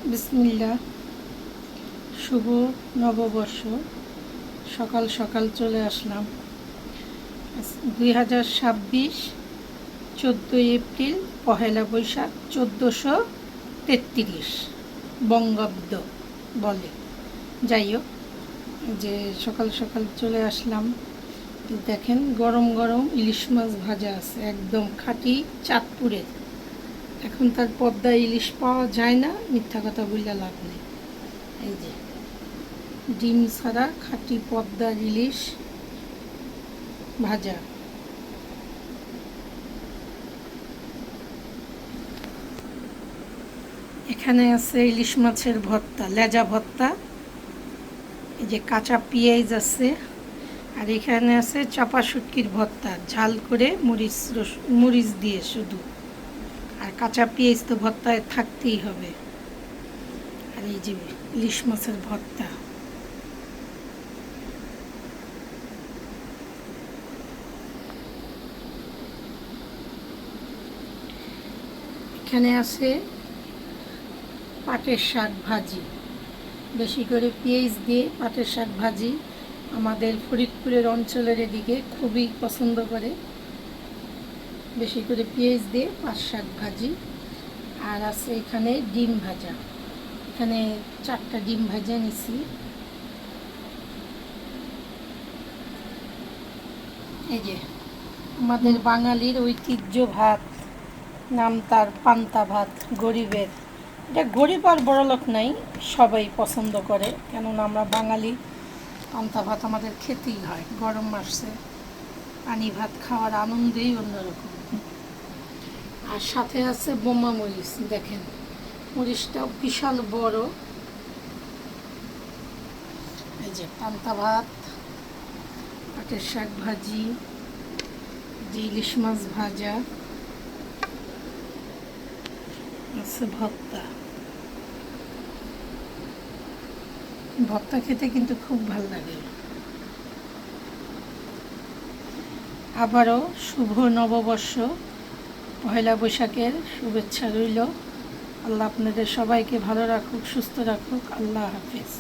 বিসমিল্লাহ। শুভ নববর্ষ। সকাল সকাল চলে আসলাম। 2026 14 এপ্রিল পহেলা বৈশাখ 1433 বঙ্গাব্দ বলে। যাই হোক, যে সকাল সকাল চলে আসলাম। দেখেন গরম গরম ইলিশ মাছ ভাজা আছে, একদম খাঁটি চাঁদপুরের। এখন তার পদ্মা ইলিশ পাওয়া যায় না, মিথ্যা কথা বললে লাভ নেই। এই যে ডিম ছাড়া খাঁটি পদ্মার ইলিশ ভাজা। এখানে আছে ইলিশ মাছের ভর্তা, লেজা ভর্তা। এই যে কাঁচা পেঁয়াজ আছে, আর এখানে আছে চাপা শুটকির ভর্তা, ঝাল করে মরিচ দিয়ে শুধু। আর কাঁচা পেঁয়াজ তো ভর্তায় থাকতেই হবে। আর এই যে ইলিশ মাছের ভর্তা। এখানে আছে পাটের শাক ভাজি, বেশি করে পেঁয়াজ দিয়ে পাটের শাক ভাজি আমাদের ফরিদপুরের অঞ্চলের এদিকে খুবই পছন্দ করে, বেশি করে পেঁয়াজ দিয়ে পাট শাক ভাজি। আর আছে এখানে ডিম ভাজা, এখানে 4টা ডিম ভাজা নিছি। এই যে আমাদের বাঙালির ঐতিহ্য ভাত, নাম তার পান্তা ভাত, গরিবের। এটা গরিব আর বড়লোক নাই, সবাই পছন্দ করে, কেননা আমরা বাঙালি। পান্তা ভাত আমাদের খেতেই হয়, গরম মাসে পানি ভাত খাওয়ার আনন্দই অন্যরকম। আর সাথে আছে বোমা মরিচ, দেখেন মরিচটাও বিশাল বড়। এই যে পান্তা ভাত, পাটের শাক ভাজি, ইলিশ মাছ ভাজা আছে, ভর্তা। ভর্তা খেতে কিন্তু খুব ভালো লাগে। আবারও শুভ নববর্ষ, পহেলা বৈশাখের শুভেচ্ছা রইল। আল্লাহ আপনাদের সবাইকে ভালো রাখুক, সুস্থ রাখুক। আল্লাহ হাফেজ।